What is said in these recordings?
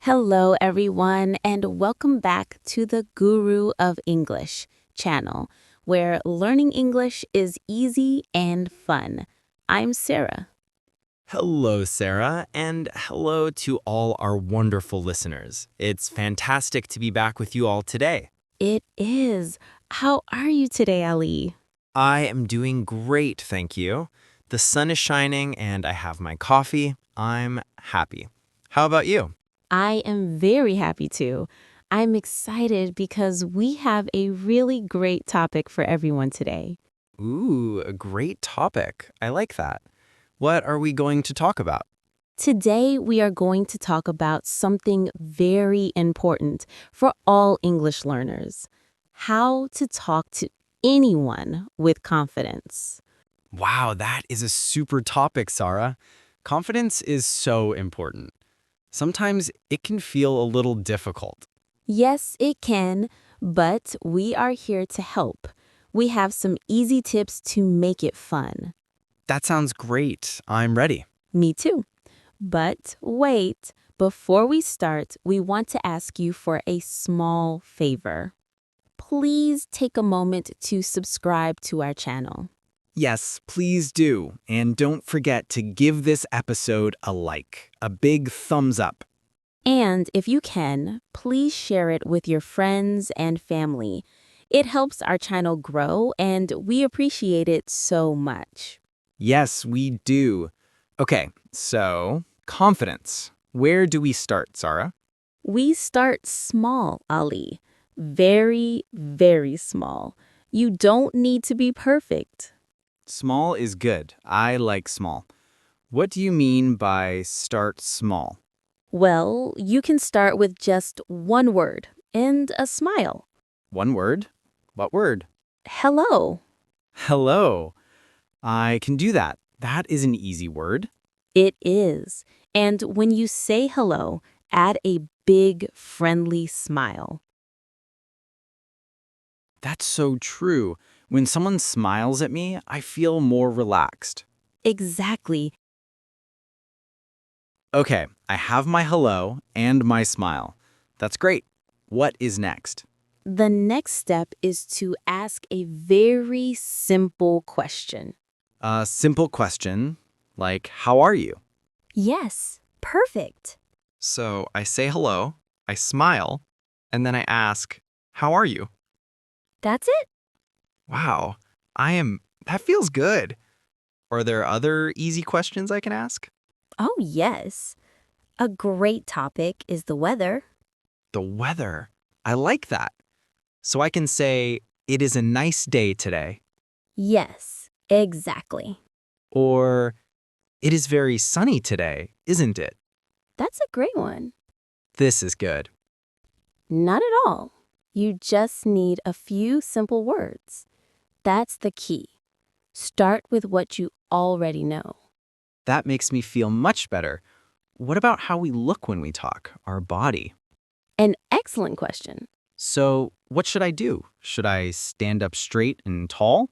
Hello, everyone, and welcome back to the Guru of English channel, where learning English is easy and fun. I'm Sarah. Hello, Sarah, and hello to all our wonderful listeners. It's fantastic to be back with you all today. It is. How are you today, Ali? I am doing great, thank you. The sun is shining and I have my coffee. I'm happy. How about you? I am very happy too. I'm excited because we have a really great topic for everyone today. Ooh, a great topic. I like that. What are we going to talk about? Today, we are going to talk about something very important for all English learners: how to talk to anyone with confidence. Wow, that is a super topic, Sarah. Confidence is so important. Sometimes it can feel a little difficult. Yes, it can, but we are here to help. We have some easy tips to make it fun. That sounds great. I'm ready. Me too. But wait, before we start, we want to ask you for a small favor. Please take a moment to subscribe to our channel. Yes, please do. And don't forget to give this episode a like, a big thumbs up. And if you can, please share it with your friends and family. It helps our channel grow, and we appreciate it so much. Yes, we do. Okay, so confidence. Where do we start, Sarah? We start small, Ali. Very, very small. You don't need to be perfect. Small is good. I like small. What do you mean by start small? Well, you can start with just one word and a smile. One word? What word? Hello. Hello. I can do that. That is an easy word. It is. And when you say hello, add a big, friendly smile. That's so true. When someone smiles at me, I feel more relaxed. Exactly. Okay, I have my hello and my smile. That's great. What is next? The next step is to ask a very simple question. A simple question, like, how are you? Yes, perfect. So I say hello, I smile, and then I ask, how are you? That's it? Wow, that feels good. Are there other easy questions I can ask? Oh, yes. A great topic is the weather. The weather. I like that. So I can say, it is a nice day today. Yes, exactly. Or, it is very sunny today, isn't it? That's a great one. This is good. Not at all. You just need a few simple words. That's the key. Start with what you already know. That makes me feel much better. What about how we look when we talk, our body? An excellent question. So, what should I do? Should I stand up straight and tall?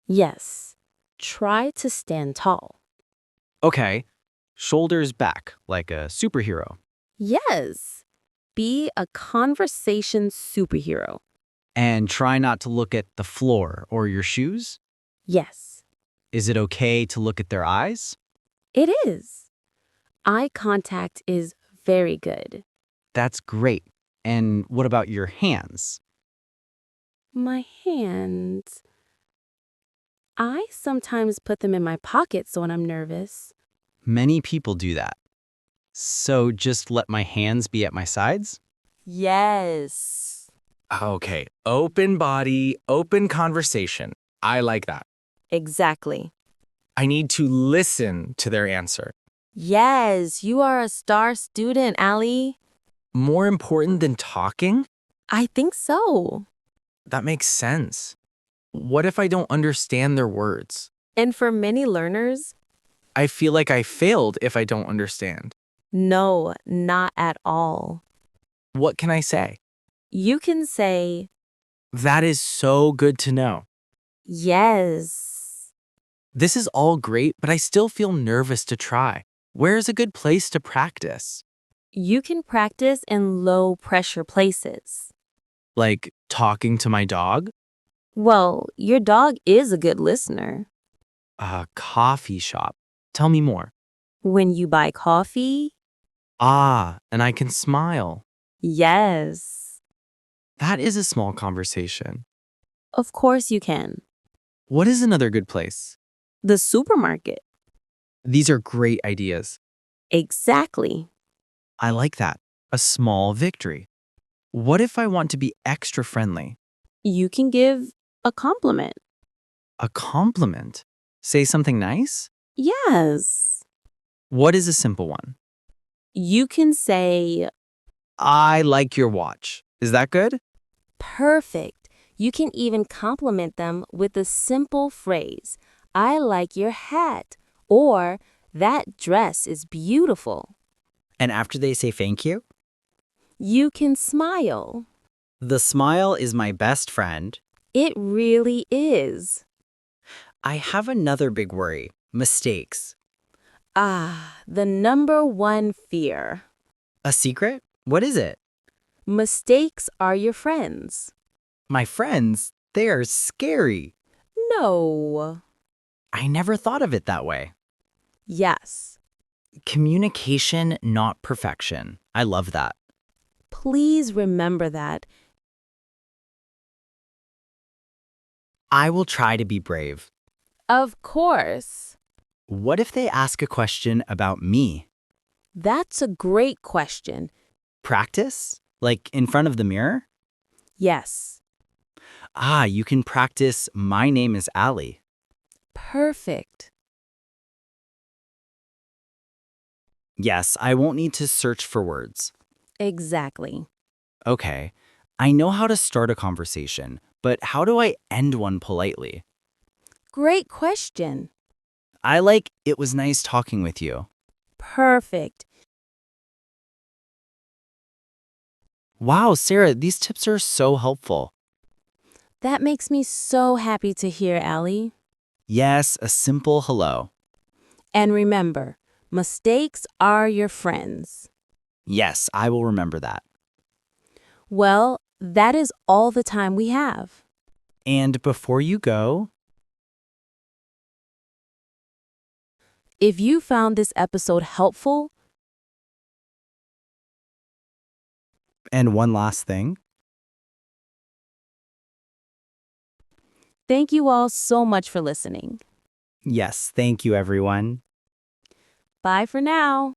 Yes, try to stand tall. Okay, shoulders back, like a superhero. Yes, be a conversation superhero. And try not to look at the floor or your shoes? Yes, Is it okay to look at their eyes? it is. Eye contact is very good. That's great. And what about your hands? My hands. I sometimes put them in my pockets when I'm nervous. Many people do that. So just let my hands be at my sides? Yes. Okay, open body, open conversation. I like that. Exactly. I need to listen to their answer. Yes, you are a star student, Ali. More important than talking? I think so. That makes sense. What if I don't understand their words? And for many learners, I feel like I failed if I don't understand. no, not at all. What can I say? You can say, That is so good to know. yes. This is all great, but I still feel nervous to try. Where is a good place to practice? You can practice in low-pressure places. Like talking to my dog? Well, your dog is a good listener. A coffee shop. Tell me more. When you buy coffee, Ah, and I can smile. yes, That is a small conversation. of course you can. What is another good place? The supermarket, These are great ideas. exactly. I like that. A small victory. What if I want to be extra friendly? You can give a compliment. A compliment. Say something nice? Yes. What is a simple one? You can say, I like your watch. Is that good? perfect. You can even compliment them with a simple phrase, I like your hat, or that dress is beautiful. And after they say thank you? You can smile. The smile is my best friend. It really is. I have another big worry. Mistakes. Ah, the number one fear. A secret? What is it? Mistakes are your friends. My friends, they are scary. No. I never thought of it that way. Yes. Communication, not perfection. I love that. Please remember that. I will try to be brave. Of course. What if they ask a question about me? That's a great question. Practice? Like in front of the mirror? Yes. Ah, you can practice, my name is Ali. Perfect. Yes, I won't need to search for words. Exactly. Okay, I know how to start a conversation, but how do I end one politely? Great question. I like, it was nice talking with you. Perfect. Wow, Sarah, these tips are so helpful. That makes me so happy to hear, Allie. Yes, a simple hello. And remember, mistakes are your friends. Yes, I will remember that. Well, that is all the time we have. And before you go, If you found this episode helpful, and one last thing. thank you all so much for listening. Yes, thank you, everyone. Bye for now.